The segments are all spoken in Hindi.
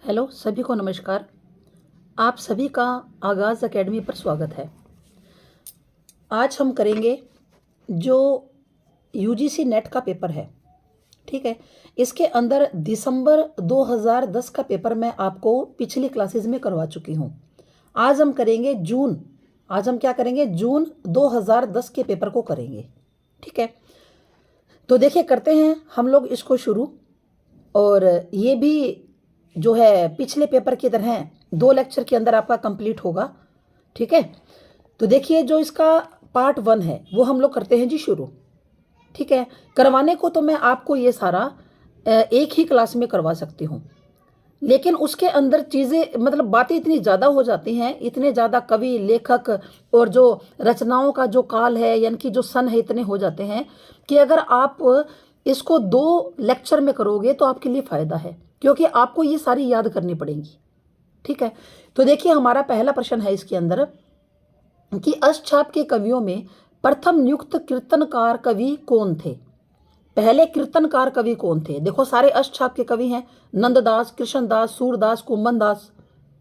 हेलो सभी को नमस्कार। आप सभी का आगाज़ एकेडमी पर स्वागत है। आज हम करेंगे जो यूजीसी नेट का पेपर है, ठीक है। इसके अंदर दिसंबर 2010 का पेपर मैं आपको पिछली क्लासेस में करवा चुकी हूँ। आज हम करेंगे आज हम क्या करेंगे, जून 2010 के पेपर को करेंगे, ठीक है। तो देखिए, करते हैं हम लोग इसको शुरू। और ये भी जो है पिछले पेपर की तरह 2 लेक्चर के अंदर आपका कंप्लीट होगा, ठीक है। तो देखिए, जो इसका पार्ट 1 है वो हम लोग करते हैं जी शुरू, ठीक है। करवाने को तो मैं आपको ये सारा एक ही क्लास में करवा सकती हूँ, लेकिन उसके अंदर चीज़ें मतलब बातें इतनी ज़्यादा हो जाती हैं, इतने ज़्यादा कवि लेखक और जो रचनाओं का जो काल है यानी कि जो सन है इतने हो जाते हैं कि अगर आप इसको 2 लेक्चर में करोगे तो आपके लिए फ़ायदा है, क्योंकि आपको ये सारी याद करनी पड़ेंगी, ठीक है। तो देखिए, हमारा पहला प्रश्न है इसके अंदर कि अष्टछाप के कवियों में प्रथम नियुक्त कीर्तनकार कवि कौन थे। पहले कीर्तनकार कवि कौन थे? देखो, सारे अष्टछाप के कवि हैं, नंददास, कृष्णदास, सूरदास, कुंभनदास,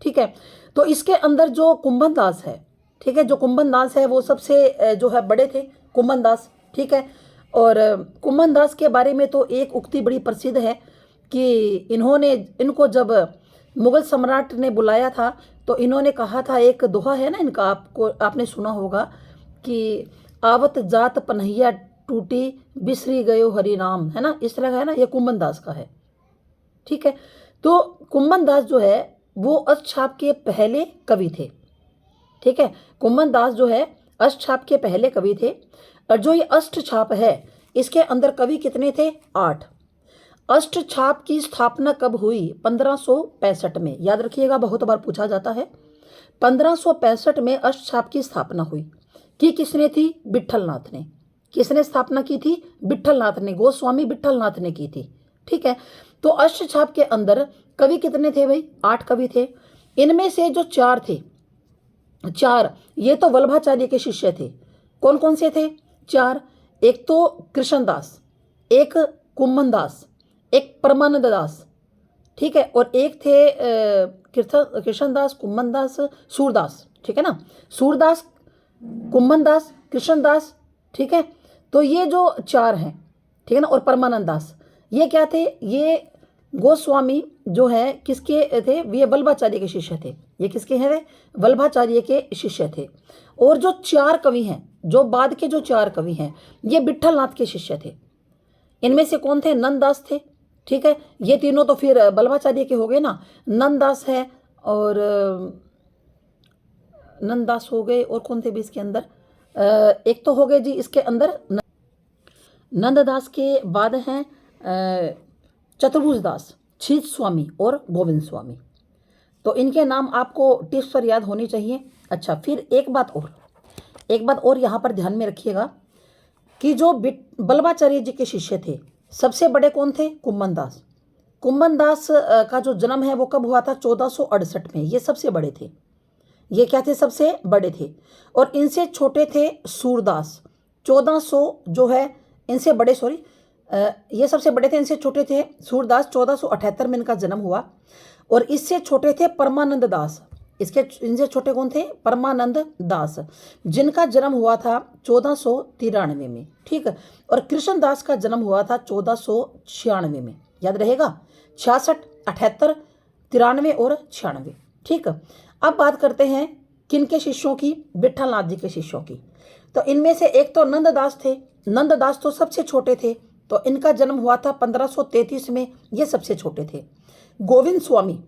ठीक है। तो इसके अंदर जो कुंभनदास है, ठीक है, जो कुंभनदास है वो सबसे जो है बड़े थे, कुंभनदास, ठीक है। और कुंभनदास के बारे में तो एक उक्ति बड़ी प्रसिद्ध है कि इनको जब मुगल सम्राट ने बुलाया था तो इन्होंने कहा था, एक दोहा है ना इनका, आपने सुना होगा कि आवत जात पन्हैया टूटी बिसरी गयो हरि नाम, है ना, इस तरह का है ना, ये कुंभनदास का है, ठीक है। तो कुंभनदास जो है वो अष्टछाप के पहले कवि थे, ठीक है। कुंभनदास जो है अष्टछाप के पहले कवि थे। और जो ये अष्टछाप है इसके अंदर कवि कितने थे? 8। अष्टछाप की स्थापना कब हुई? 1565 में। याद रखिएगा, बहुत बार पूछा जाता है। 1565 में अष्टछाप की स्थापना हुई। कि किसने थी? विट्ठलनाथ ने। किसने स्थापना की थी? विट्ठलनाथ ने, गोस्वामी विट्ठलनाथ ने की थी, ठीक है। तो अष्टछाप के अंदर कवि कितने थे भाई? 8 कवि थे। इनमें से जो 4 थे, 4 ये तो वल्लभाचार्य के शिष्य थे। कौन कौन से थे? 4। एक तो कृष्णदास, एक कुंभनदास, एक परमानंद दास, ठीक है, और एक थे कृष्णदास, कुंभनदास, सूरदास, ठीक है ना। सूरदास, कुंभनदास, कृष्णदास, ठीक है। तो ये जो 4 हैं, ठीक है ना, और परमानंद दास, ये क्या थे? ये गोस्वामी जो है किसके थे? ये वल्लभाचार्य के शिष्य थे। ये किसके हैं? वल्लभाचार्य के शिष्य थे। और जो 4 कवि हैं, जो बाद के जो 4 कवि हैं, ये विट्ठलनाथ के शिष्य थे। इनमें से कौन थे? नंददास थे, ठीक है। ये तीनों तो फिर वल्लभाचार्य के हो गए ना। नंददास है, और नंददास हो गए, और कौन थे भी इसके अंदर? एक तो हो गए जी इसके अंदर नंददास के बाद हैं चतुर्भुज दास, छीत स्वामी और गोविंद स्वामी। तो इनके नाम आपको टिप्स पर याद होनी चाहिए। अच्छा, फिर एक बात और यहाँ पर ध्यान में रखिएगा कि जो वल्लभाचार्य जी के शिष्य थे, सबसे बड़े कौन थे? कुंभनदास। कुंभनदास का जो जन्म है वो कब हुआ था? 1468 में। ये सबसे बड़े थे। ये क्या थे? सबसे बड़े थे। और इनसे छोटे थे सूरदास। 1400 जो है इनसे बड़े, सॉरी, ये सबसे बड़े थे, इनसे छोटे थे सूरदास। 1478 में इनका जन्म हुआ। और इससे छोटे थे परमानंद दास। इनसे छोटे कौन थे? परमानंद दास, जिनका जन्म हुआ था 1493 में, ठीक है। और कृष्णदास का जन्म हुआ था 1496 में। याद रहेगा, 66, 78, 93 और 96, ठीक है। अब बात करते हैं किन के शिष्यों की? विट्ठलनाथ जी के शिष्यों की। तो इनमें से एक तो नंददास थे। नंददास तो सबसे छोटे थे, तो इनका जन्म हुआ था 1533 में। ये सबसे छोटे थे। गोविंद स्वामी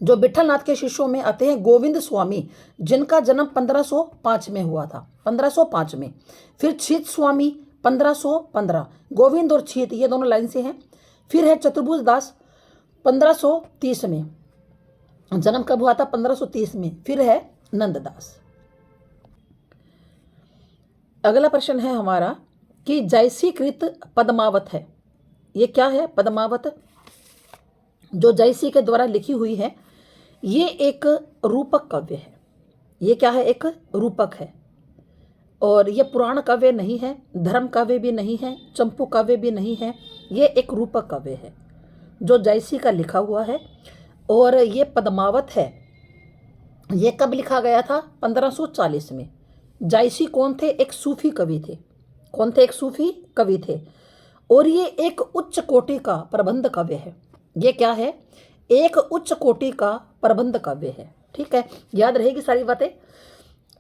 जो विट्ठलनाथ के शिष्यों में आते हैं, गोविंद स्वामी, जिनका जन्म 1505 में हुआ था, 1505 में। फिर छीत स्वामी 1515, गोविंद और छीत ये दोनों लाइन से हैं। फिर है चतुर्भुज दास 1530 में, जन्म कब हुआ था? 1530 में। फिर है नंददास। अगला प्रश्न है हमारा कि जयसीकृत पद्मावत है, ये क्या है? पद्मावत जो जयसी के द्वारा लिखी हुई है, ये एक रूपक काव्य है। ये क्या है? एक रूपक है। और ये पुराण काव्य नहीं है, धर्म काव्य भी नहीं है, चंपू काव्य भी नहीं है। ये एक रूपक काव्य है जो जयसी का लिखा हुआ है। और ये पद्मावत है, ये कब लिखा गया था? 1540 में। जायसी कौन थे? एक सूफी कवि थे। कौन थे? एक सूफी कवि थे। और ये एक उच्च कोटि का प्रबंध काव्य है। ये क्या है? एक उच्च कोटि का प्रबंध काव्य है। ठीक है, याद रहेगी सारी बातें,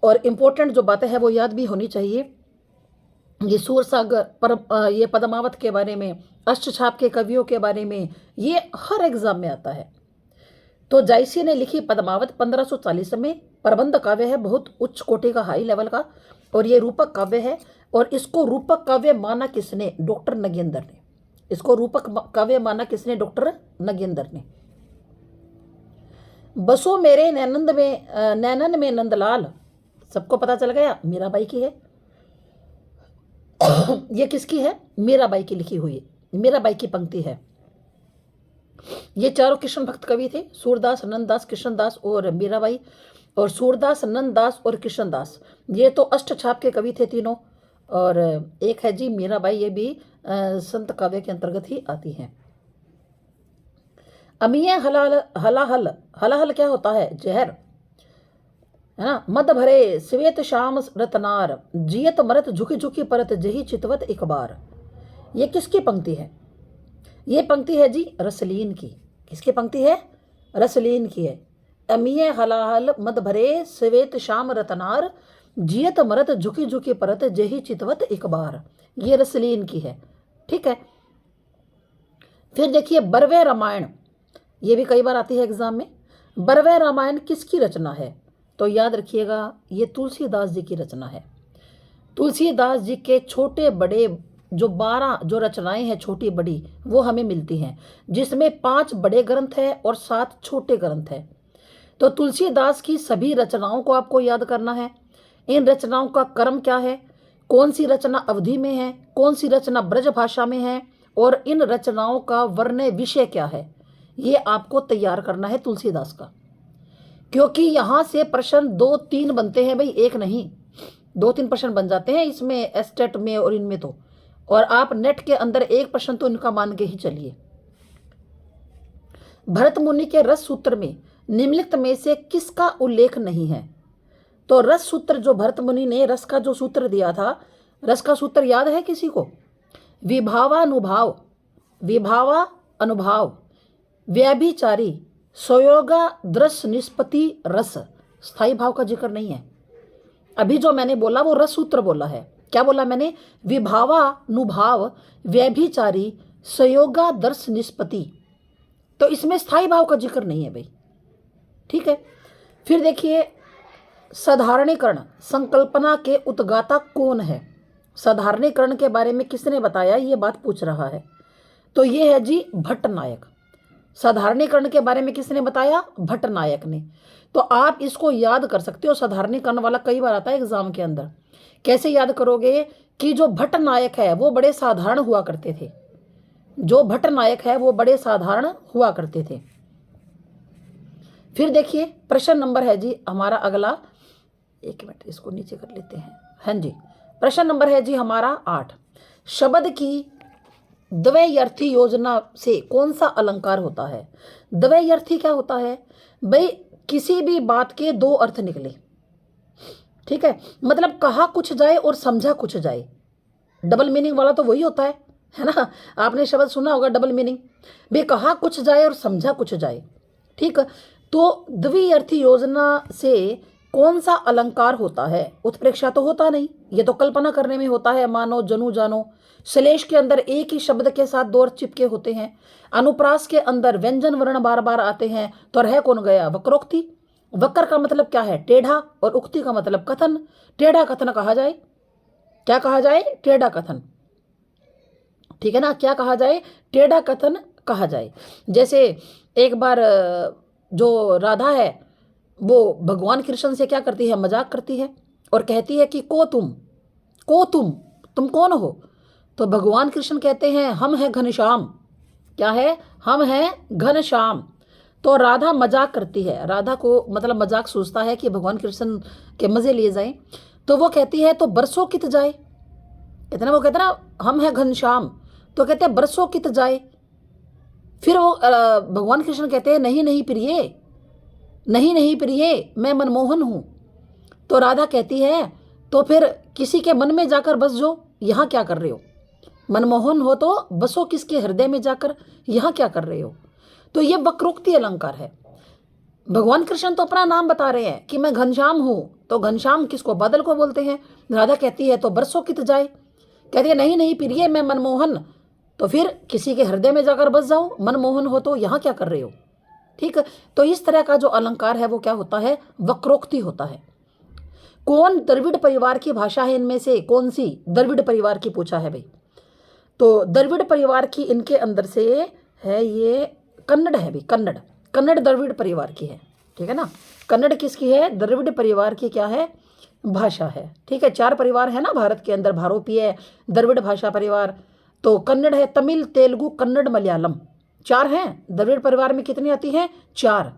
और इम्पोर्टेंट जो बातें हैं वो याद भी होनी चाहिए। ये सूरसागर पर, ये पद्मावत के बारे में, अष्टछाप के कवियों के बारे में, ये हर एग्जाम में आता है। तो जायसी ने लिखी पद्मावत 1540 में। प्रबंध काव्य है, बहुत उच्च कोटि का, हाई लेवल का, और ये रूपक काव्य है। और इसको रूपक काव्य माना किसने? डॉक्टर नगेंद्र ने। इसको रूपक काव्य माना किसने? डॉक्टर नगेंद्र ने। बसो मेरे नैनन में नंदलाल, सबको पता चल गया, मीराबाई की है। ये किसकी है? मीराबाई की लिखी हुई, मीराबाई की पंक्ति है। ये चारों कृष्ण भक्त कवि थे, सूरदास, नंददास, कृष्णदास और मीराबाई। और सूरदास, नंददास और कृष्णदास, ये तो अष्टछाप के कवि थे तीनों। और एक है जी मीराबाई, ये भी संत काव्य के अंतर्गत ही आती हैं। अमीय हलाहल, हलाहल, हलाहल क्या होता है? जहर, है ना। मद भरे श्वेत श्याम रतनार, जियत मरत झुकी झुकी परत, जही चितवत एक बार। ये किसकी पंक्ति है? ये पंक्ति है जी रसलीन की। किसकी पंक्ति है? रसलीन की है। अमीय हलाहल मद भरे श्वेत श्याम रतनार, जियत मरत झुकी झुकी परत, जही चितवत एक बार। ये रसलीन की है। ठीक है, फिर देखिए बरवे रामायण, ये भी कई बार आती है एग्जाम में। बरवे रामायण किसकी रचना है? तो याद रखिएगा, ये तुलसीदास जी की रचना है। तुलसीदास जी के छोटे बड़े जो 12 जो रचनाएं हैं, छोटी बड़ी, वो हमें मिलती हैं, जिसमें 5 बड़े ग्रंथ हैं और 7 छोटे ग्रंथ हैं। तो तुलसीदास की सभी रचनाओं को आपको याद करना है। इन रचनाओं का क्रम क्या है, कौन सी रचना अवधि में है, कौन सी रचना ब्रज भाषा में है, और इन रचनाओं का वर्ण विषय क्या है, ये आपको तैयार करना है तुलसीदास का। क्योंकि यहाँ से प्रश्न 2-3 बनते हैं भाई, एक नहीं, 2-3 प्रश्न बन जाते हैं इसमें, एस्टेट में और इनमें तो। और आप नेट के अंदर एक प्रश्न तो इनका मान के ही चलिए। भरत मुनि के रस सूत्र में निम्नलिखित में से किसका उल्लेख नहीं है? तो रस सूत्र जो भरत मुनि ने रस का जो सूत्र दिया था, रस का सूत्र याद है किसी को? विभावानुभाव, विभावा अनुभाव, व्यभिचारी, संयोगा दृश्य निष्पत्ति रस। स्थायी भाव का जिक्र नहीं है। अभी जो मैंने बोला वो रस सूत्र बोला है। क्या बोला मैंने? विभावानुभाव, व्यभिचारी, संयोगादर्श निष्पत्ति। तो इसमें स्थायी भाव का जिक्र नहीं है भाई। ठीक है, फिर देखिए साधारणीकरण संकल्पना के उद्गाता कौन है? साधारणीकरण के बारे में किसने बताया, ये बात पूछ रहा है। तो ये है जी भट्टनायक। साधारणीकरण के बारे में किसने बताया? भट्टनायक ने। तो आप इसको याद कर सकते हो, साधारणीकरण वाला कई बार आता है एग्जाम के अंदर। कैसे याद करोगे? कि जो भट्टनायक है वो बड़े साधारण हुआ करते थे, जो भट्टनायक है वो बड़े साधारण हुआ करते थे। फिर देखिए प्रश्न नंबर है जी हमारा अगला, एक मिनट इसको नीचे कर लेते हैं। हाँ जी, प्रश्न नंबर है जी हमारा 8। शब्द की द्वयर्थी योजना से कौन सा अलंकार होता है? द्वयर्थी क्या होता है भाई? किसी भी बात के 2 अर्थ निकले। ठीक है, मतलब कहा कुछ जाए और समझा कुछ जाए। डबल मीनिंग वाला तो वही होता है ना। आपने शब्द सुना होगा डबल मीनिंग, भाई कहा कुछ जाए और समझा कुछ जाए। ठीक, तो द्विअर्थी योजना से कौन सा अलंकार होता है? उत्प्रेक्षा तो होता नहीं, ये तो कल्पना करने में होता है। मानो, जनु, जानो। श्लेष के अंदर एक ही शब्द के साथ 2 अर्थ चिपके होते हैं। अनुप्रास के अंदर व्यंजन वर्ण बार बार आते हैं। तो रह कौन गया? वक्रोक्ति। वक्र का मतलब क्या है? टेढ़ा, और उक्ति का मतलब कथन। टेढ़ा कथन कहा जाए। क्या कहा जाए? टेढ़ा कथन। ठीक है ना, क्या कहा जाए? टेढ़ा कथन कहा जाए। जैसे एक बार जो राधा है वो भगवान कृष्ण से क्या करती है? मजाक करती है और कहती है कि तुम कौन हो? तो भगवान कृष्ण कहते हैं हम हैं घनश्याम। क्या है? हम हैं घनश्याम। तो राधा मजाक करती है, राधा को मतलब मजाक सोचता है कि भगवान कृष्ण के मजे लिए जाएं। तो वो कहती है तो बरसों कित जाए। इतना वो कहते ना हम हैं घनश्याम, तो कहते हैं बरसों कित जाए। फिर वो भगवान कृष्ण कहते हैं नहीं नहीं प्रिय, नहीं नहीं प्रिय, मैं मनमोहन हूँ। तो राधा कहती है तो फिर किसी के मन में जाकर बस जो, यहाँ क्या कर रहे हो? मनमोहन हो तो बसो किसके हृदय में जाकर, यहाँ क्या कर रहे हो? तो ये वक्रोक्ति अलंकार है। भगवान कृष्ण तो अपना नाम बता रहे हैं कि मैं घनश्याम हूं, तो घनश्याम किसको? बादल को बोलते हैं। राधा कहती है तो बरसों कित जाए, कहती है नहीं नहीं प्रिय मैं मनमोहन, तो फिर किसी के हृदय में जाकर बस जाओ, मनमोहन हो तो यहाँ क्या कर रहे हो? ठीक है, तो इस तरह का जो अलंकार है वो क्या होता है? वक्रोक्ति होता है। कौन द्रविड़ परिवार की भाषा है? इनमें से कौन सी द्रविड़ परिवार की पूछा है भाई? तो द्रविड़ परिवार की इनके अंदर से है ये कन्नड़ है भाई, कन्नड़, कन्नड़ द्रविड़ परिवार की है। ठीक है ना, कन्नड़ किसकी है? द्रविड़ परिवार की क्या है? भाषा है। ठीक है, 4 परिवार है ना भारत के अंदर, भारोपीय द्रविड़ भाषा परिवार। तो कन्नड़ है, तमिल, तेलुगु, कन्नड़, मलयालम, 4 हैं। द्रविड़ परिवार में कितनी आती हैं? 4,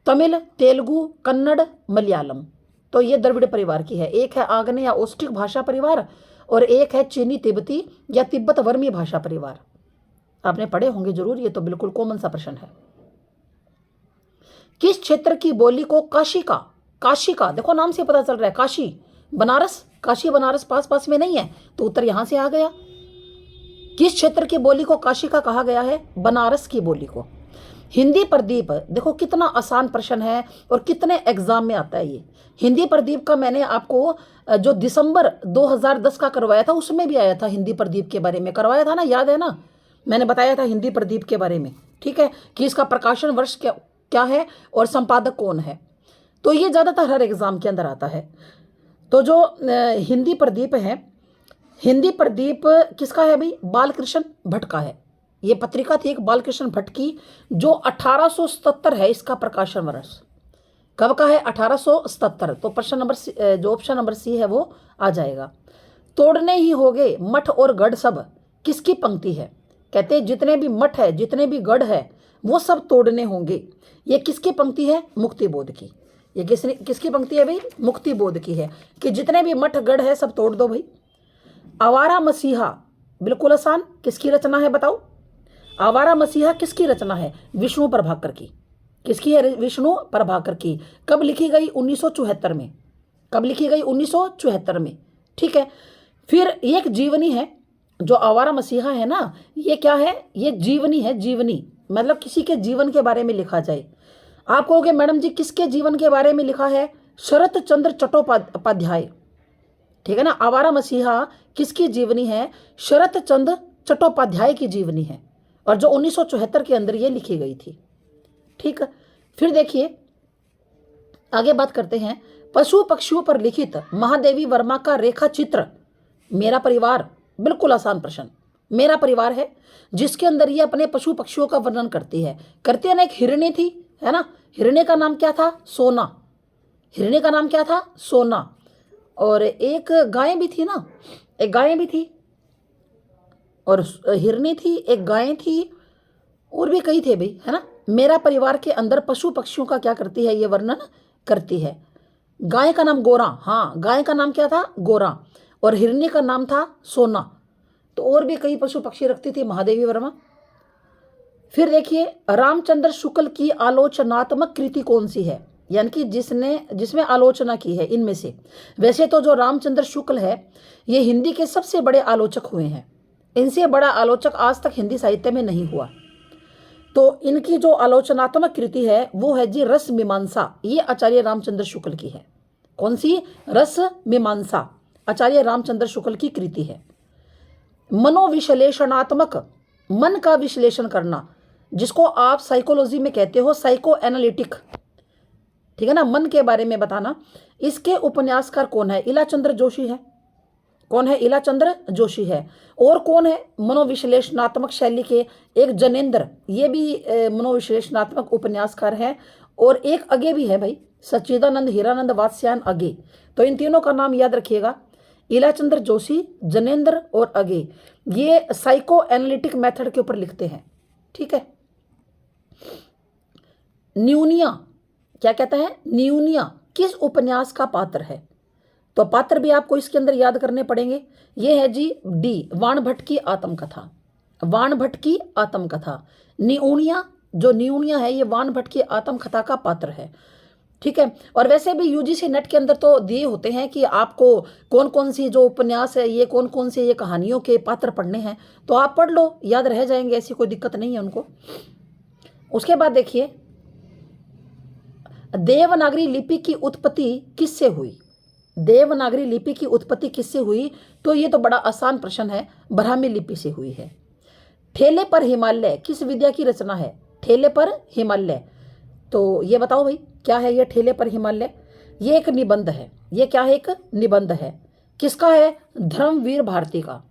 तमिल, तेलुगु, कन्नड़, मलयालम। तो ये द्रविड़ परिवार की है। एक है आग्नेय या ओस्टिक भाषा परिवार, और एक है चीनी तिब्बती या तिब्बत वर्मी भाषा परिवार। आपने पढ़े होंगे जरूर, ये तो बिल्कुल कॉमन सा प्रश्न है। किस क्षेत्र की बोली को काशी का, काशी का देखो नाम से पता चल रहा है, काशी बनारस, काशी बनारस पास पास में नहीं है, तो उत्तर यहां से आ गया। किस क्षेत्र की बोली को काशी का कहा गया है? बनारस की बोली को। हिंदी प्रदीप, देखो कितना आसान प्रश्न है और कितने एग्जाम में आता है ये। हिंदी प्रदीप का मैंने आपको जो दिसंबर 2010 का करवाया था उसमें भी आया था, हिंदी प्रदीप के बारे में करवाया था ना, याद है ना? मैंने बताया था हिंदी प्रदीप के बारे में, ठीक है, कि इसका प्रकाशन वर्ष क्या क्या है और संपादक कौन है। तो ये ज़्यादातर हर एग्जाम के अंदर आता है। तो जो हिंदी प्रदीप है, हिंदी प्रदीप किसका है भाई? बालकृष्ण भट्ट का है। ये पत्रिका थी एक बालकृष्ण भट्ट की, जो 1877 है इसका प्रकाशन वर्ष। कब का है? 1877। तो प्रश्न नंबर जो ऑप्शन नंबर सी है वो आ जाएगा। तोड़ने ही होगे मठ और गढ़ सब, किसकी पंक्ति है? कहते हैं जितने भी मठ है, जितने भी गढ़ है, वो सब तोड़ने होंगे। ये किसकी पंक्ति है? मुक्ति बोध की। ये किसकी पंक्ति है भाई? मुक्ति बोध की है, कि जितने भी मठ गढ़ है सब तोड़ दो भाई। आवारा मसीहा, बिल्कुल आसान, किसकी रचना है बताओ? आवारा मसीहा किसकी रचना है? विष्णु प्रभाकर की। किसकी है? विष्णु प्रभाकर की। कब लिखी गई? 1974 में। कब लिखी गई? 1974 में। ठीक है, फिर एक जीवनी है जो आवारा मसीहा है ना, ये क्या है? ये जीवनी है, जीवनी मतलब किसी के जीवन के बारे में लिखा जाए। आप कहोगे मैडम जी किसके जीवन के बारे में लिखा है? शरत चंद्र चट्टोपाध्याय। ठीक है ना, आवारा मसीहा किसकी जीवनी है? शरत चंद्र चट्टोपाध्याय की जीवनी है, और जो 1974 के अंदर ये लिखी गई थी। ठीक है, फिर देखिए आगे बात करते हैं। पशु पक्षियों पर लिखित महादेवी वर्मा का रेखा चित्र मेरा परिवार, बिल्कुल आसान प्रश्न। मेरा परिवार है जिसके अंदर ये अपने पशु पक्षियों का वर्णन करती है। करती है ना, एक हिरणी थी, है ना, हिरणी का नाम क्या था? सोना। हिरणी का नाम क्या था? सोना। और एक गाय भी थी ना, एक गाय भी थी, और हिरनी थी, एक गाय थी, और भी कई थे भाई, है ना। मेरा परिवार के अंदर पशु पक्षियों का क्या करती है? ये वर्णन करती है। गाय का नाम गोरा, हाँ गाय का नाम क्या था? गोरा, और हिरनी का नाम था सोना। तो और भी कई पशु पक्षी रखती थी महादेवी वर्मा। फिर देखिए रामचंद्र शुक्ल की आलोचनात्मक कृति कौन सी है? यानी कि जिसमें आलोचना की है इनमें से। वैसे तो जो रामचंद्र शुक्ल है ये हिंदी के सबसे बड़े आलोचक हुए हैं, इनसे बड़ा आलोचक आज तक हिंदी साहित्य में नहीं हुआ। तो इनकी जो आलोचनात्मक कृति है वो है जी रस मीमांसा, ये आचार्य रामचंद्र शुक्ल की है। कौन सी? रस मीमांसा, आचार्य रामचंद्र शुक्ल की कृति है। मनोविश्लेषणात्मक, मन का विश्लेषण करना, जिसको आप साइकोलॉजी में कहते हो साइको एनालिटिक, ठीक है ना, मन के बारे में बताना। इसके उपन्यासकार कौन है? इलाचंद्र जोशी है। कौन है? इलाचंद्र जोशी है। और कौन है मनोविश्लेषणात्मक शैली के? एक जनेंद्र, ये भी मनोविश्लेषणात्मक उपन्यासकार है। और एक अगे भी है भाई, सच्चिदानंद हीरानंद वात्स्यायन अगे। तो इन तीनों का नाम याद रखिएगा, इलाचंद्र जोशी, जनेंद्र और अगे। ये साइको एनालिटिक मेथड के ऊपर लिखते हैं। ठीक है। न्यूनिया, क्या कहता है? न्यूनिया किस उपन्यास का पात्र है? तो पात्र भी आपको इसके अंदर याद करने पड़ेंगे। ये है जी डी, वाण भट्ट की आत्मकथा। वाण भट्ट की आत्मकथा। निउणिया, जो निउणिया है ये वाण भट्ट की आत्मकथा का पात्र है। ठीक है। और वैसे भी यूजीसी नेट के अंदर तो दिए होते हैं कि आपको कौन कौन सी जो उपन्यास है, ये कौन कौन से ये कहानियों के पात्र पढ़ने हैं, तो आप पढ़ लो, याद रह जाएंगे, ऐसी कोई दिक्कत नहीं है उनको। उसके बाद देखिए, देवनागरी लिपि की उत्पत्ति किससे हुई? देवनागरी लिपि की उत्पत्ति किससे हुई? तो ये तो बड़ा आसान प्रश्न है, ब्राह्मी लिपि से हुई है। ठेले पर हिमालय किस विद्या की रचना है? ठेले पर हिमालय, तो ये बताओ भाई क्या है ये ठेले पर हिमालय? ये एक निबंध है। ये क्या है? एक निबंध है। किसका है? धर्मवीर भारती का।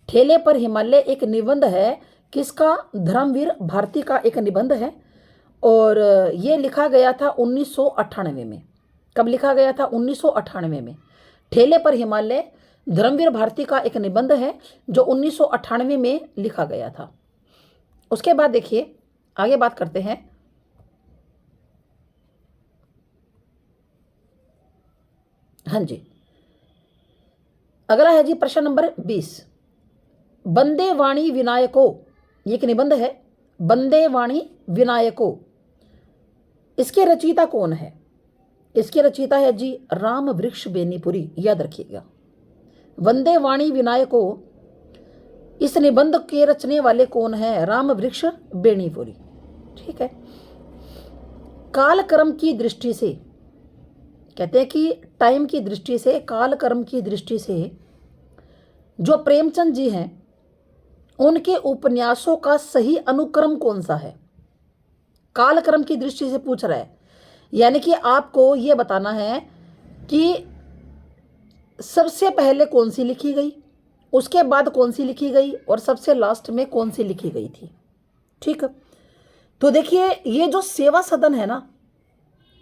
ठेले पर हिमालय एक निबंध है। किसका? धर्मवीर भारती का एक निबंध है। और ये लिखा गया था 1998 में। कब लिखा गया था? 1998 में। ठेले पर हिमालय धर्मवीर भारती का एक निबंध है जो 1998 में लिखा गया था। उसके बाद देखिए, आगे बात करते हैं। हाँ जी, अगला है जी प्रश्न नंबर 20। वंदे वाणी विनायको, ये एक निबंध है। वंदे वाणी विनायको, इसके रचयिता कौन है? इसके रचयिता है जी राम वृक्ष बेनीपुरी, याद रखिएगा। वंदे वाणी विनायको, इस निबंध के रचने वाले कौन है? राम वृक्ष बेनीपुरी। ठीक है। कालक्रम की दृष्टि से, कहते हैं कि टाइम की दृष्टि से, कालक्रम की दृष्टि से जो प्रेमचंद जी हैं उनके उपन्यासों का सही अनुक्रम कौन सा है? कालक्रम की दृष्टि से पूछ रहा है, यानी कि आपको यह बताना है कि सबसे पहले कौन सी लिखी गई, उसके बाद कौन सी लिखी गई, और सबसे लास्ट में कौन सी लिखी गई थी। ठीक है। तो देखिए, ये जो सेवा सदन है ना,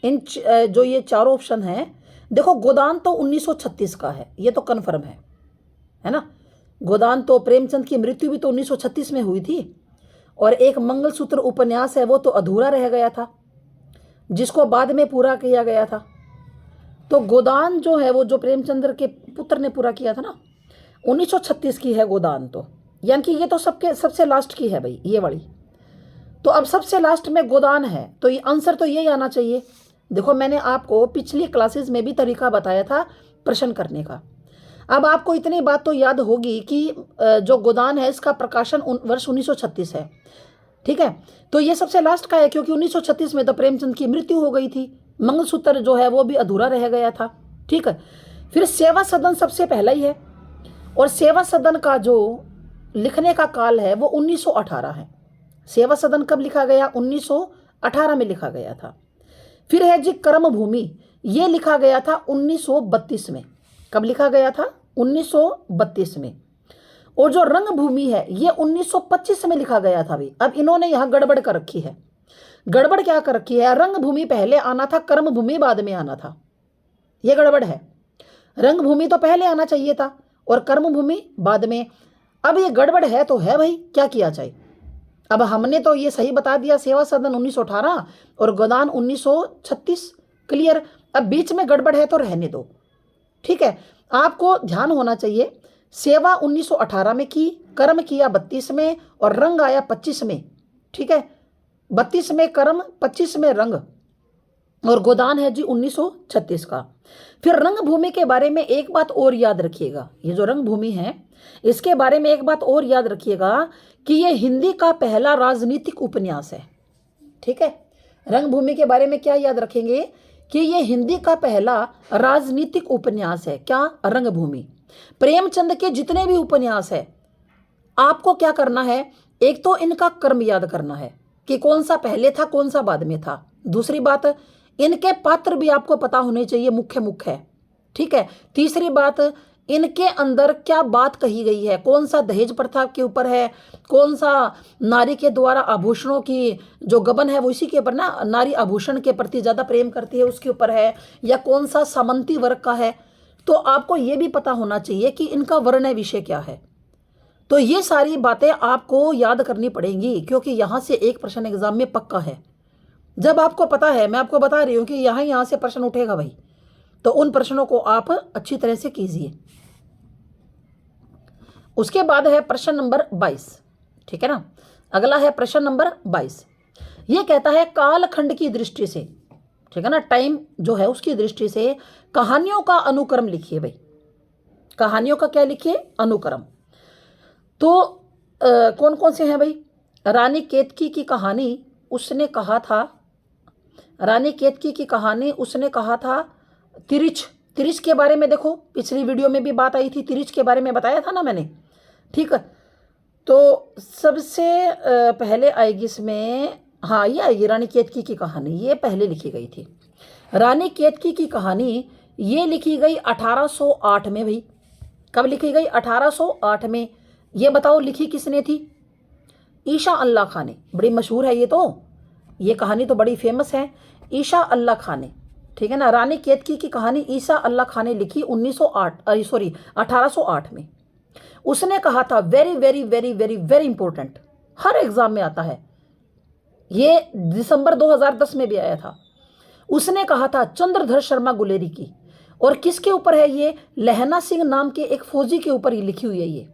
इन जो ये चारों ऑप्शन हैं, देखो गोदान तो 1936 का है, ये तो कन्फर्म है ना। गोदान तो प्रेमचंद की मृत्यु भी तो 1936 में हुई थी। और एक मंगलसूत्र उपन्यास है, वो तो अधूरा रह गया था, जिसको बाद में पूरा किया गया था। तो गोदान जो है वो जो प्रेमचंद्र के पुत्र ने पूरा किया था ना, 1936 की है गोदान तो, यानी कि ये तो सबसे लास्ट की है भाई, ये वाली। तो अब सबसे लास्ट में गोदान है, तो ये आंसर तो यही आना चाहिए। देखो, मैंने आपको पिछली क्लासेस में भी तरीका बताया था प्रश्न करने का। अब आपको इतनी बात तो याद होगी कि जो गोदान है इसका प्रकाशन वर्ष 1936 है। ठीक है। तो ये सबसे लास्ट का है, क्योंकि 1936 में तो प्रेमचंद की मृत्यु हो गई थी, मंगलसूत्र जो है वो भी अधूरा रह गया था। ठीक है। फिर सेवा सदन सबसे पहला ही है, और सेवा सदन का जो लिखने का काल है वो 1918 है। सेवा सदन कब लिखा गया? 1918 में लिखा गया था। फिर है जी कर्म भूमि, ये लिखा गया था 1932 में। कब लिखा गया था? 1932 में। और जो रंग भूमि है ये 1925 में लिखा गया था भी। अब इन्होंने यहां गड़बड़ कर रखी है। गड़बड़ क्या कर रखी है? रंग भूमि पहले आना था, कर्म भूमि बाद में आना था। ये गड़बड़ है। रंग भूमि तो पहले आना चाहिए था और कर्म भूमि बाद में। अब ये गड़बड़ है तो है भाई, क्या किया जाए। अब हमने तो ये सही बता दिया, सेवा सदन 1918 और गोदान 1936, क्लियर। अब बीच में गड़बड़ है तो रहने दो। ठीक है। आपको ध्यान होना चाहिए, सेवा 1918 में की, कर्म किया 32 में, और रंग आया 25 में। ठीक है। 32 में कर्म, 25 में रंग, और गोदान है जी 1936 का। फिर रंग भूमि के बारे में एक बात और याद रखिएगा, ये जो रंग भूमि है इसके बारे में एक बात और याद रखिएगा कि ये हिंदी का पहला राजनीतिक उपन्यास है। ठीक है। रंग भूमि के बारे में क्या याद रखेंगे कि ये हिंदी का पहला राजनीतिक उपन्यास है। क्या? रंग भूमि। प्रेमचंद के जितने भी उपन्यास है आपको क्या करना है, एक तो इनका क्रम याद करना है कि कौन सा पहले था कौन सा बाद में था। दूसरी बात, इनके पात्र भी आपको पता होने चाहिए, मुख्य मुख्य है। ठीक है। तीसरी बात, इनके अंदर क्या बात कही गई है, कौन सा दहेज प्रथा के ऊपर है, कौन सा नारी के द्वारा आभूषणों की जो गबन है वो इसी के ऊपर ना, नारी आभूषण के प्रति ज़्यादा प्रेम करती है उसके ऊपर है, या कौन सा सामंती वर्ग का है। तो आपको ये भी पता होना चाहिए कि इनका वर्ण विषय क्या है। तो ये सारी बातें आपको याद करनी पड़ेंगी, क्योंकि यहाँ से एक प्रश्न एग्जाम में पक्का है। जब आपको पता है, मैं आपको बता रही हूँ कि यहाँ से प्रश्न उठेगा भाई, तो उन प्रश्नों को आप अच्छी तरह से कीजिए। उसके बाद है प्रश्न नंबर 22। ठीक है ना। अगला है प्रश्न नंबर 22। ये कहता है कालखंड की दृष्टि से, ठीक है ना, टाइम जो है उसकी दृष्टि से कहानियों का अनुक्रम लिखिए भाई। कहानियों का क्या लिखिए? अनुक्रम। तो कौन कौन से हैं भाई? रानी केतकी की कहानी उसने कहा था, रानी केतकी की कहानी उसने कहा था तिरिच। तिरिच के बारे में देखो, पिछली वीडियो में भी बात आई थी, तिरिच के बारे में बताया था ना मैंने, ठीक है। तो सबसे पहले आएगी इसमें, हाँ ये आएगी रानी केतकी की कहानी, ये पहले लिखी गई थी। रानी केतकी की कहानी ये लिखी गई 1808 में भाई। कब लिखी गई? 1808 में। ये बताओ लिखी किसने थी? ईशा अल्लाह खान ने। बड़ी मशहूर है ये कहानी तो बड़ी फेमस है, ईशा अल्लाह खान ने, ठीक है ना। रानी केतकी की कहानी ईशा अल्लाह खान ने लिखी 1808 में। उसने कहा था, very very very very very important, हर एग्जाम में आता है, ये दिसंबर 2010 में भी आया था। उसने कहा था चंद्रधर शर्मा गुलेरी की। और किसके ऊपर है ये? लहना सिंह नाम के एक फौजी के ऊपर ही लिखी हुई है ये।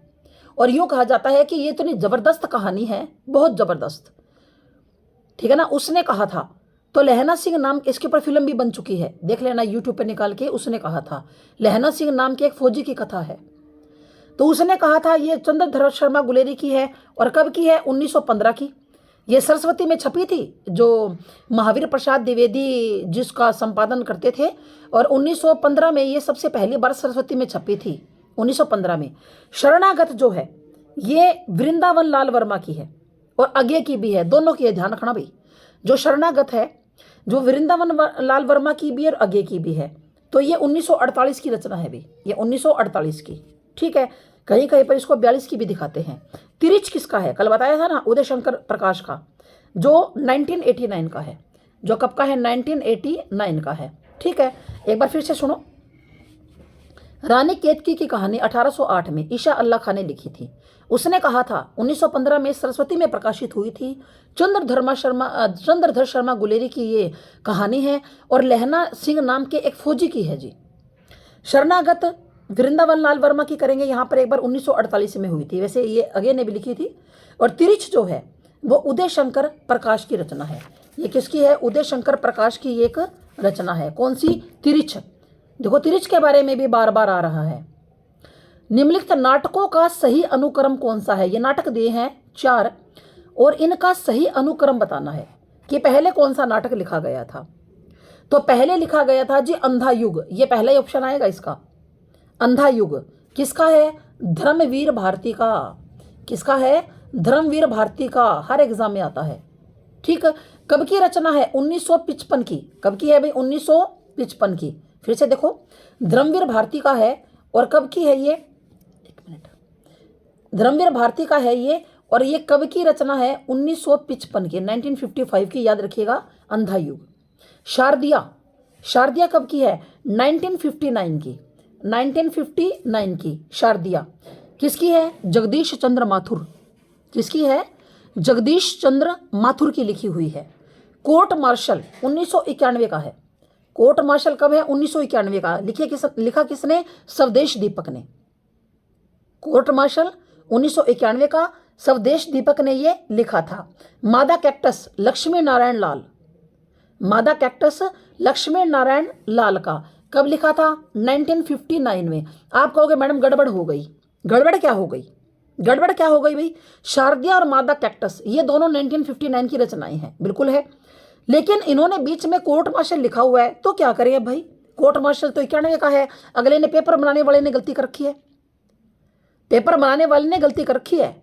और यूं कहा जाता है कि ये इतनी जबरदस्त कहानी है, बहुत जबरदस्त, ठीक है ना। उसने कहा था, तो लहना सिंह नाम, इसके ऊपर फिल्म भी बन चुकी है, देख लेना यूट्यूब पे निकाल के। उसने कहा था लहना सिंह नाम के एक फौजी की कथा है। तो उसने कहा था ये चंद्रधर शर्मा गुलेरी की है। और कब की है? 1915 की। ये सरस्वती में छपी थी, जो महावीर प्रसाद द्विवेदी जिसका संपादन करते थे। और 1915 में ये सबसे पहली बार सरस्वती में छपी थी, 1915 में। शरणागत जो है ये वृंदावन लाल वर्मा की है और आगे की भी है, दोनों की है, ध्यान रखना भाई। जो शरणागत है, जो वृंदावन लाल वर्मा की भी है और आगे की भी है। तो ये 1948 की रचना है भाई, ये 1948 की, ठीक है। कहीं कहीं पर इसको 42 की भी दिखाते हैं। तिरिच किसका है? कल बताया था ना, उदय शंकर प्रकाश का, जो 1989 का है। जो कब का है? 1989 का है, ठीक है। एक बार फिर से सुनो। रानी केतकी की कहानी 1808 में ईशा अल्लाह खान ने लिखी थी। उसने कहा था 1915 में सरस्वती में प्रकाशित हुई थी। चंद्रधर शर्मा गुलेरी की ये कहानी है और लहना सिंह नाम के एक फौजी की है जी। शरणागत वृंदावन लाल वर्मा की करेंगे यहाँ पर एक बार, 1948 में हुई थी, वैसे ये अगे ने भी लिखी थी। और तिरिच जो है वो उदय शंकर प्रकाश की रचना है। ये किसकी है? उदय शंकर प्रकाश की एक रचना है। कौन सी? तिरिच। देखो तिरिच के बारे में भी बार बार आ रहा है। निम्नलिखित नाटकों का सही अनुक्रम कौन सा है? ये नाटक दिए हैं 4 और इनका सही अनुक्रम बताना है कि पहले कौन सा नाटक लिखा गया था। तो पहले लिखा गया था जी अंधा युग, ये पहला ही ऑप्शन आएगा इसका। अंधा युग किसका है? धर्मवीर भारती का। किसका है? धर्मवीर भारती का, हर एग्जाम में आता है, ठीक है। कब की रचना है? 1955 की। कब की है भाई? 1955 की। फिर से देखो, धर्मवीर भारती का है और कब की है ये? एक मिनट, धर्मवीर भारती का है ये और ये कब की रचना है? 1955 की, 1955 की, याद रखिएगा। अंधा युग। शारदिया, शारदिया कब की है? 1959 की, 1959 की शारदिया। किसकी है? जगदीश चंद्र माथुर। किसकी है? जगदीश चंद्र माथुर की लिखी हुई है। कोर्ट मार्शल 1991 का है। कोर्ट मार्शल कब है? 1991 का। लिखा किसने? स्वदेश दीपक ने। कोर्ट मार्शल 1991 का स्वदेश दीपक ने ये लिखा था। मादा कैक्टस लक्ष्मी नारायण लाल, मादा कैक्टस लक्ष्मी नारायण लाल का कब लिखा था? 1959 में। आप कहोगे मैडम गड़बड़ हो गई। गड़बड़ क्या हो गई? गड़बड़ क्या हो गई भाई? शारदिया और मादा कैक्टस ये दोनों 1959 की रचनाएं हैं, बिल्कुल है। लेकिन इन्होंने बीच में कोर्ट मार्शल लिखा हुआ है, तो क्या करें अब भाई? कोर्ट मार्शल तो 91 का है। अगले ने, पेपर बनाने वाले ने गलती कर रखी है, पेपर बनाने वाले ने गलती कर रखी है।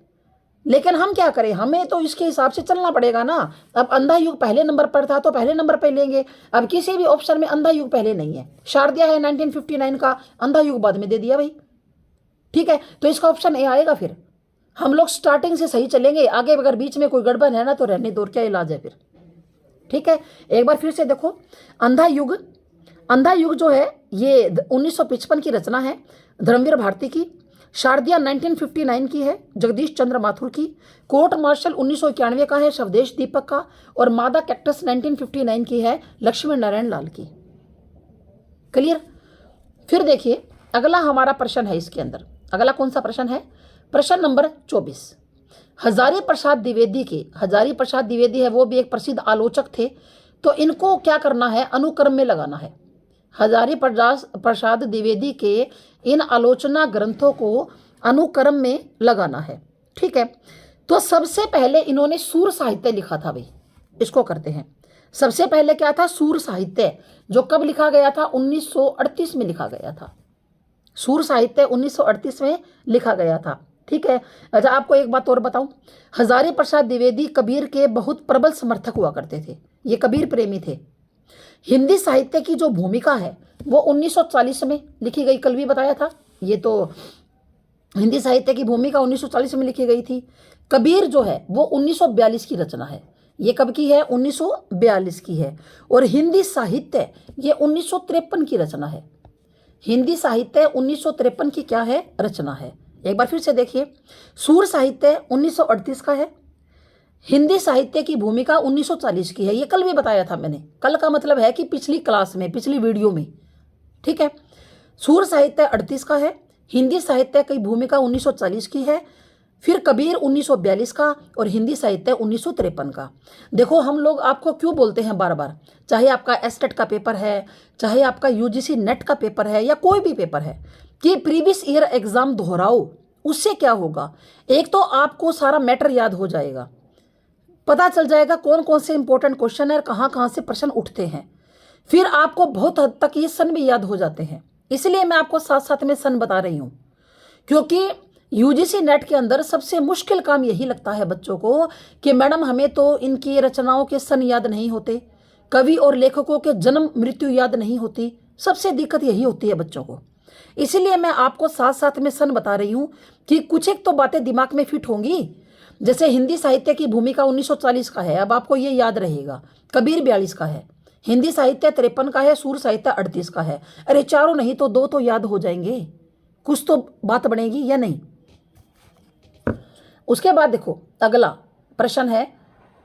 लेकिन हम क्या करें? हमें तो इसके हिसाब से चलना पड़ेगा ना। अब अंधा युग पहले नंबर पर था तो पहले नंबर पर लेंगे। अब किसी भी ऑप्शन में अंधा युग पहले नहीं है। शारदिया है 1959 का, अंधा युग बाद में दे दिया भाई, ठीक है। तो इसका ऑप्शन ए आएगा। फिर हम लोग स्टार्टिंग से सही चलेंगे, आगे अगर बीच में कोई गड़बड़ है ना तो रहने दो, क्या इलाज है फिर, ठीक है। एक बार फिर से देखो, अंधा युग, अंधा युग जो है ये 1955 की रचना है, धर्मवीर भारती की। शारदिया 1959 की है, जगदीश चंद्र माथुर की। कोर्ट मार्शल 1991 का है, स्वदेश दीपक का। और मादा कैक्टस 1959 की है, लक्ष्मी नारायण लाल की। क्लियर? फिर देखिए अगला हमारा प्रश्न है इसके अंदर। अगला कौन सा प्रश्न है? प्रश्न नंबर 24। हजारी प्रसाद द्विवेदी है, वो भी एक प्रसिद्ध आलोचक थे। तो इनको क्या करना है, अनुक्रम में लगाना है। हजारी प्रसाद द्विवेदी के इन आलोचना ग्रंथों को अनुक्रम में लगाना है। ठीक है, तो सबसे पहले इन्होंने सूर साहित्य लिखा था भाई, इसको करते हैं। सबसे पहले क्या था, सूर साहित्य, जो कब लिखा गया था, 1938 में लिखा गया था। सूर साहित्य 1938 में लिखा गया था। ठीक है। अच्छा, आपको एक बात और बताऊं, हजारी प्रसाद द्विवेदी कबीर के बहुत प्रबल समर्थक हुआ करते थे, ये कबीर प्रेमी थे। हिंदी साहित्य की जो भूमिका है वो 1940 में लिखी गई, कल भी बताया था। ये तो हिंदी साहित्य की भूमिका 1940 में लिखी गई थी। कबीर जो है वो 1942 की रचना है। ये कब की है, 1942 की है। और हिंदी साहित्य ये 1953 की रचना है। हिंदी साहित्य 1953 की क्या है, रचना है। एक बार फिर से देखिए, सूर साहित्य 1938 का है, हिंदी साहित्य की भूमिका 1940 की है। ये कल भी बताया था मैंने, कल का मतलब है कि पिछली क्लास में, पिछली वीडियो में। ठीक है, सूर साहित्य 38 का है, हिंदी साहित्य की भूमिका 1940 की है, फिर कबीर 1942 का, और हिंदी साहित्य 1953 का। देखो हम लोग आपको क्यों बोलते हैं बार बार, चाहे आपका एसटेट का पेपर है, चाहे आपका यूजीसी नेट का पेपर है, या कोई भी पेपर है, कि प्रीवियस ईयर एग्जाम दोहराओ। उससे क्या होगा, एक तो आपको सारा मैटर याद हो जाएगा, पता चल जाएगा कौन कौन से इंपॉर्टेंट क्वेश्चन है और कहाँ कहाँ से प्रश्न उठते हैं। फिर आपको बहुत हद तक ये सन भी याद हो जाते हैं। इसलिए मैं आपको साथ साथ में सन बता रही हूँ, क्योंकि यूजीसी नेट के अंदर सबसे मुश्किल काम यही लगता है बच्चों को कि मैडम हमें तो इनकी रचनाओं के सन याद नहीं होते, कवि और लेखकों के जन्म मृत्यु याद नहीं होती। सबसे दिक्कत यही होती है बच्चों को। इसलिए मैं आपको साथ साथ में सन बता रही हूँ कि कुछ एक तो बातें दिमाग में फिट होंगी। जैसे हिंदी साहित्य की भूमिका 1940 का है, अब आपको ये याद रहेगा। कबीर 42 का है, हिंदी साहित्य 53 का है, सूर साहित्य 38 का है। अरे चारों नहीं तो दो तो याद हो जाएंगे, कुछ तो बात बनेगी या नहीं। उसके बाद देखो अगला प्रश्न है,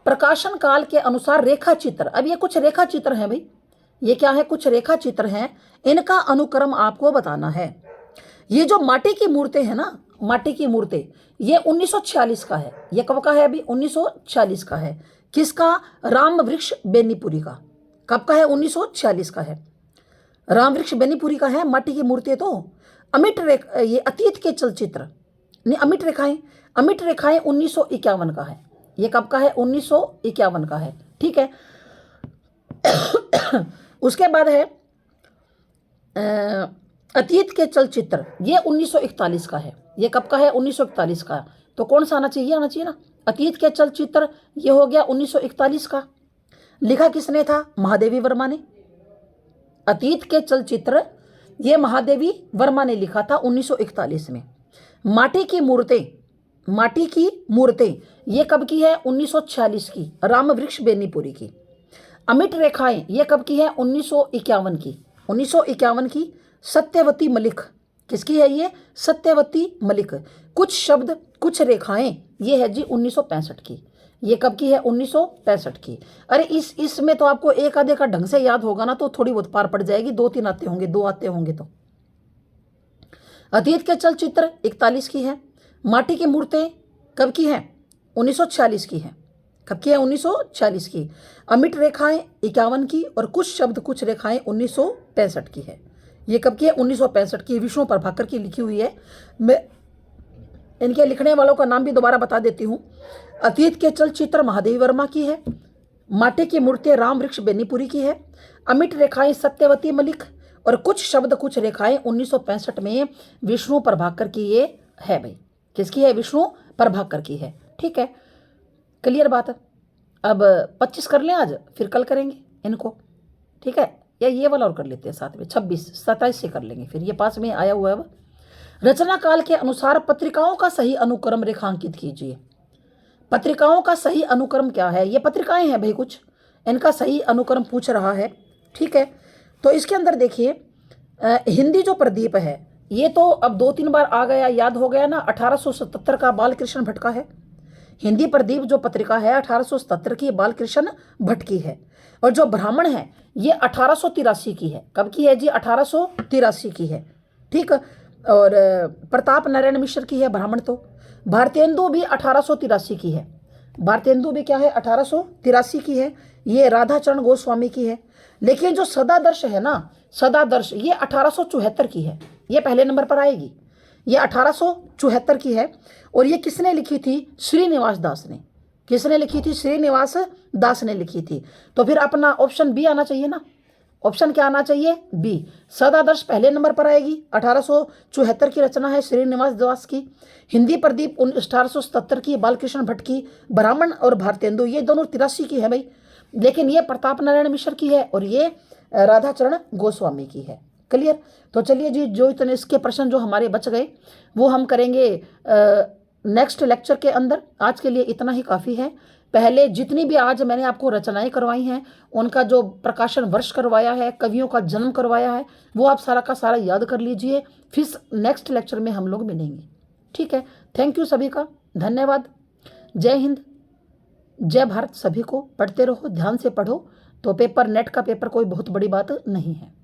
प्रकाशन काल के अनुसार रेखा चित्र। अब ये कुछ रेखा चित्र हैं भाई, ये क्या है, कुछ रेखा चित्र हैं, इनका अनुक्रम आपको बताना है। ये जो माटी की मूर्तें हैं ना, माटी की मूर्तें, ये 1946 का है। ये कब का है, अभी 1946 का है। किसका, राम वृक्ष बेनीपुरी का। कब का है, 1946 का है, राम वृक्ष बेनीपुरी का है। माटी की मूर्तें तो अमिट रेखा, ये अतीत के चलचित्र नहीं, अमिट रेखाएं 1951 का है। ये कब का है, 1951 का है। ठीक है। उसके बाद है अतीत के चलचित्र, ये 1941 का है। ये कब का है, 1941 का। तो कौन सा आना चाहिए, ना अतीत के चलचित्र, ये हो गया 1941 का। लिखा किसने था, महादेवी वर्मा ने। अतीत के चलचित्र ये महादेवी वर्मा ने लिखा था 1941 में। माटी की मूर्तें ये कब की है, 1946 की, राम वृक्ष बेनीपुरी की। अमिट रेखाएं ये कब की है, 1951 की, 1951 की। सत्यवती मलिक, किसकी है ये, सत्यवती मलिक। कुछ शब्द कुछ रेखाएं, ये है जी 1965 की। ये कब की है, 1965 की। अरे इसमें तो आपको एक आधे का ढंग से याद होगा ना तो थोड़ी बहुत पार पड़ जाएगी, 2-3 आते होंगे, 2 आते होंगे तो। अतीत के चलचित्र 41 की है। माटी की मूर्तें कब की है, 1946 की है। कब की है, 1946 की। अमिट रेखाएं 51 की, और कुछ शब्द कुछ रेखाएं 1965 की है। ये कब की है, 1965 की। विष्णु प्रभाकर की लिखी हुई है। मैं इनके लिखने वालों का नाम भी दोबारा बता देती हूँ। अतीत के चलचित्र महादेवी वर्मा की है। माटी की मूर्तें राम वृक्ष बेनीपुरी की है। अमिट रेखाएं सत्यवती मलिक, और कुछ शब्द कुछ रेखाएं 1965 में विष्णु प्रभाकर की ये है भाई। किसकी है, विष्णु प्रभाकर की है। ठीक है, क्लियर बात है। अब 25 कर लें आज, फिर कल करेंगे इनको। ठीक है, या ये वाला और कर लेते हैं साथ में, 26-27 से कर लेंगे, फिर ये पास में आया हुआ है। अब रचना काल के अनुसार पत्रिकाओं का सही अनुक्रम रेखांकित कीजिए। पत्रिकाओं का सही अनुक्रम क्या है, ये पत्रिकाएं हैं भाई कुछ, इनका सही अनुक्रम पूछ रहा है। ठीक है, तो इसके अंदर देखिए हिंदी जो प्रदीप है, ये तो अब 2-3 बार आ गया, याद हो गया ना। 1877 का बालकृष्ण भट्ट का है। हिंदी प्रदीप जो पत्रिका है 1877 की, बालकृष्ण भट्ट की है। और जो ब्राह्मण है ये 1883 की है। कब की है जी, 1883 की है। ठीक, और प्रताप नारायण मिश्र की है ब्राह्मण। तो भारतेंदु भी 1883 की है। भारतेंदु भी क्या है, 1883 की है। ये राधाचरण गोस्वामी की है। लेकिन जो सदादर्श है ना, सदादर्श, ये 1874 की है। ये पहले नंबर पर आएगी। ये 1874 की है। और ये किसने लिखी थी? श्रीनिवास दास ने। किसने लिखी थी? श्रीनिवास दास ने लिखी थी। तो फिर अपना ऑप्शन बी आना चाहिए ना। ऑप्शन क्या आना चाहिए? बी। सदादर्श पहले नंबर पर आएगी। 1874 की रचना है श्रीनिवास दास की। हिंदी प्रदीप 1877 की, बालकृष्ण भट्ट की। ब्राह्मण और भारतेंदु ये दोनों 83 की है भाई। लेकिन ये प्रताप नारायण मिश्र की है और ये राधाचरण गोस्वामी की है। क्लियर? तो चलिए जी, जो इतने इसके प्रश्न जो हमारे बच गए वो हम करेंगे नेक्स्ट लेक्चर के अंदर। आज के लिए इतना ही काफ़ी है। पहले जितनी भी आज मैंने आपको रचनाएं करवाई हैं, उनका जो प्रकाशन वर्ष करवाया है, कवियों का जन्म करवाया है, वो आप सारा का सारा याद कर लीजिए। फिर नेक्स्ट लेक्चर में हम लोग मिलेंगे। ठीक है? थैंक यू सभी का, धन्यवाद। जय हिंद, जय भारत। सभी को पढ़ते रहो, ध्यान से पढ़ो। तो पेपर, नेट का पेपर कोई बहुत बड़ी बात नहीं है।